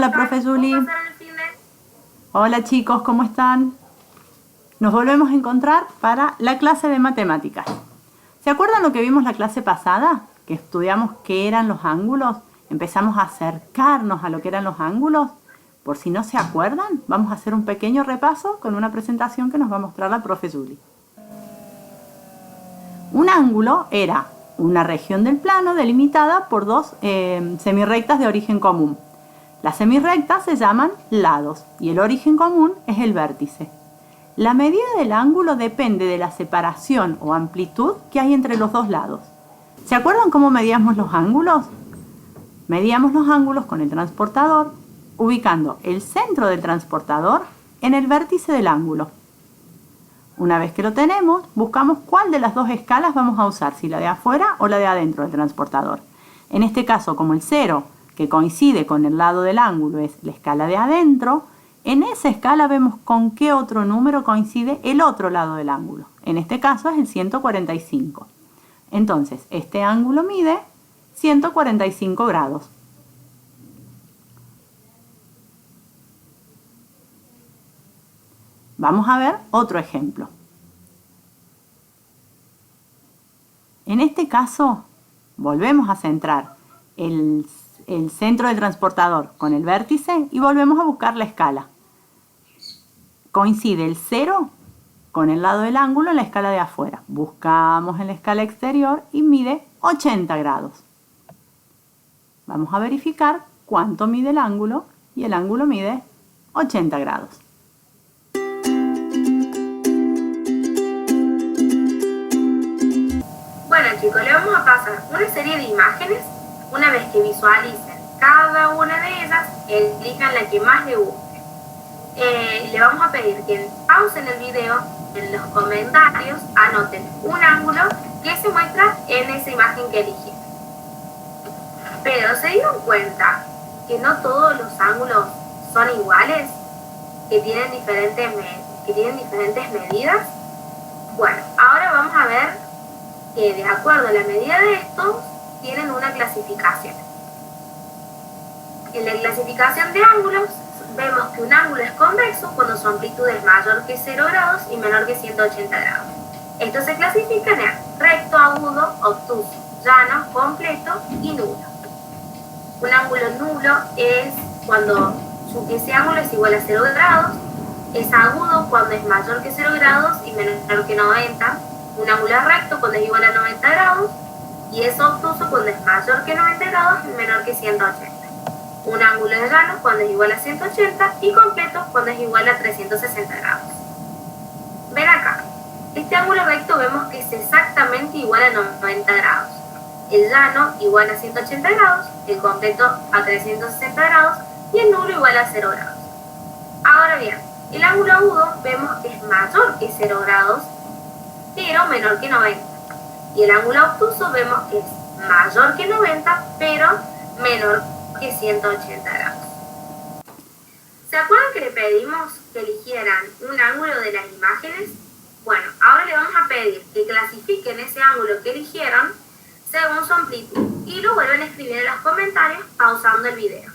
Hola, profe Juli. Hola chicos, ¿cómo están? Nos volvemos a encontrar para la clase de matemáticas. ¿Se acuerdan lo que vimos la clase pasada? Que estudiamos qué eran los ángulos. Empezamos a acercarnos a lo que eran los ángulos. Por si no se acuerdan, vamos a hacer un pequeño repaso con una presentación que nos va a mostrar la profe Juli. Un ángulo era una región del plano delimitada por dos semirrectas de origen común. Las semirrectas se llaman lados y el origen común es el vértice. La medida del ángulo depende de la separación o amplitud que hay entre los dos lados. ¿Se acuerdan cómo medíamos los ángulos? Medíamos los ángulos con el transportador, ubicando el centro del transportador en el vértice del ángulo. Una vez que lo tenemos, buscamos cuál de las dos escalas vamos a usar, si la de afuera o la de adentro del transportador. En este caso, como el 0, que coincide con el lado del ángulo, es la escala de adentro, en esa escala vemos con qué otro número coincide el otro lado del ángulo. En este caso es el 145. Entonces, este ángulo mide 145 grados. Vamos a ver otro ejemplo. En este caso, volvemos a centrar el centro del transportador con el vértice y volvemos a buscar la escala. Coincide el 0 con el lado del ángulo en la escala de afuera. Buscamos en la escala exterior y mide 80 grados. Vamos a verificar cuánto mide el ángulo y el ángulo mide 80 grados. Bueno chicos, le vamos a pasar una serie de imágenes. Una vez que visualicen cada una de ellas, elijan la que más les guste. Le vamos a pedir que pausen el video, en los comentarios anoten un ángulo que se muestra en esa imagen que eligieron. Pero ¿se dieron cuenta que no todos los ángulos son iguales? Que tienen diferentes medidas. Bueno, ahora vamos a ver que de acuerdo a la medida de estos, tienen una clasificación. En la clasificación de ángulos, vemos que un ángulo es convexo cuando su amplitud es mayor que 0 grados y menor que 180 grados. Estos se clasifican en recto, agudo, obtuso, llano, completo y nulo. Un ángulo nulo es cuando ese ángulo es igual a 0 grados, es agudo cuando es mayor que 0 grados y menor que 90, un ángulo recto cuando es igual a 90 grados, y es obtuso cuando es mayor que 90 grados y menor que 180. Un ángulo es llano cuando es igual a 180 y completo cuando es igual a 360 grados. Ven acá, este ángulo recto vemos que es exactamente igual a 90 grados. El llano igual a 180 grados, el completo a 360 grados y el nulo igual a 0 grados. Ahora bien, el ángulo agudo vemos que es mayor que 0 grados, pero menor que 90. Y el ángulo obtuso vemos que es mayor que 90, pero menor que 180 grados. ¿Se acuerdan que le pedimos que eligieran un ángulo de las imágenes? Bueno, ahora le vamos a pedir que clasifiquen ese ángulo que eligieron según su amplitud y lo vuelven a escribir en los comentarios pausando el video.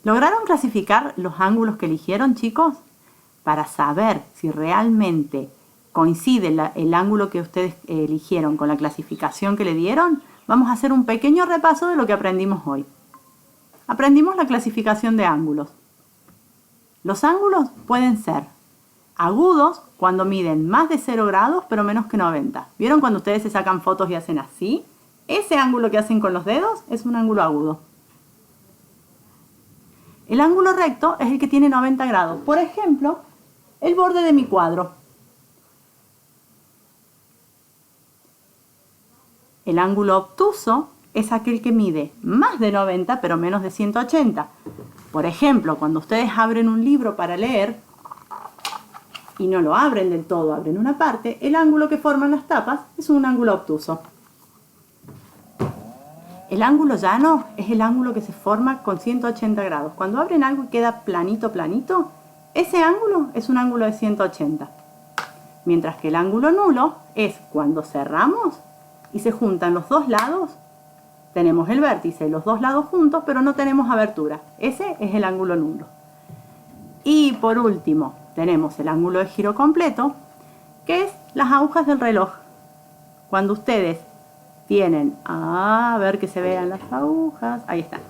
¿Lograron clasificar los ángulos que eligieron, chicos? Para saber si realmente coincide el ángulo que ustedes eligieron con la clasificación que le dieron, vamos a hacer un pequeño repaso de lo que aprendimos hoy. Aprendimos la clasificación de ángulos. Los ángulos pueden ser agudos cuando miden más de 0 grados pero menos que 90. ¿Vieron cuando ustedes se sacan fotos y hacen así? Ese ángulo que hacen con los dedos es un ángulo agudo. El ángulo recto es el que tiene 90 grados. Por ejemplo, el borde de mi cuadro. El ángulo obtuso es aquel que mide más de 90 pero menos de 180. Por ejemplo, cuando ustedes abren un libro para leer y no lo abren del todo, abren una parte, el ángulo que forman las tapas es un ángulo obtuso. El ángulo llano es el ángulo que se forma con 180 grados. Cuando abren algo y queda planito, planito, ese ángulo es un ángulo de 180. Mientras que el ángulo nulo es cuando cerramos y se juntan los dos lados. Tenemos el vértice y los dos lados juntos, pero no tenemos abertura. Ese es el ángulo nulo. Y por último, tenemos el ángulo de giro completo, que es las agujas del reloj. Cuando ustedes tienen, a ver que se vean las agujas, ahí están.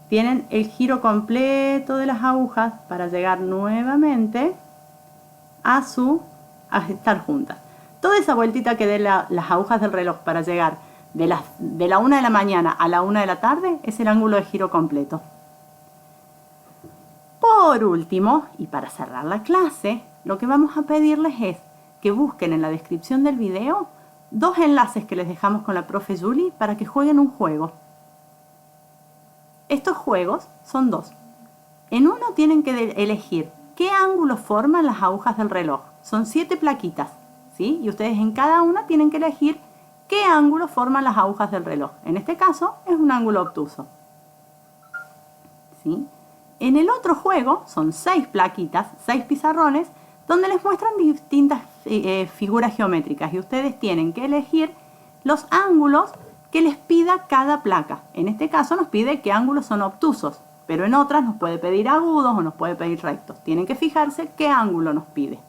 Tienen el giro completo de las agujas para llegar nuevamente a estar juntas. Toda esa vueltita que den las agujas del reloj para llegar de la 1 de la mañana a la 1 de la tarde es el ángulo de giro completo. Por último, y para cerrar la clase, lo que vamos a pedirles es que busquen en la descripción del video 2 enlaces que les dejamos con la profe Julie para que jueguen un juego. Estos juegos son 2. En uno tienen que elegir qué ángulo forman las agujas del reloj. Son 7 plaquitas, ¿sí? Y ustedes en cada una tienen que elegir qué ángulo forman las agujas del reloj. En este caso es un ángulo obtuso, ¿sí? En el otro juego son 6 plaquitas, 6 pizarrones, donde les muestran distintas figuras geométricas y ustedes tienen que elegir los ángulos que les pida cada placa. En este caso nos pide qué ángulos son obtusos, pero en otras nos puede pedir agudos o nos puede pedir rectos. Tienen que fijarse qué ángulo nos pide.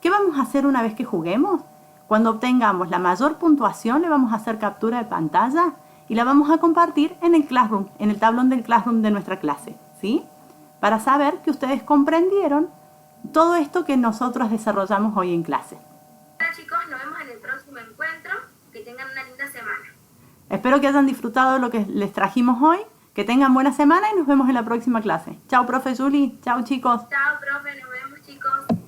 ¿Qué vamos a hacer una vez que juguemos? Cuando obtengamos la mayor puntuación le vamos a hacer captura de pantalla y la vamos a compartir en el Classroom, en el tablón del Classroom de nuestra clase, ¿sí? Para saber que ustedes comprendieron todo esto que nosotros desarrollamos hoy en clase. Hola chicos, nos vemos en el próximo encuentro. Que tengan una linda semana. Espero que hayan disfrutado de lo que les trajimos hoy. Que tengan buena semana y nos vemos en la próxima clase. Chao, profe Julie. Chao, chicos. Chao, profe. Nos vemos, chicos.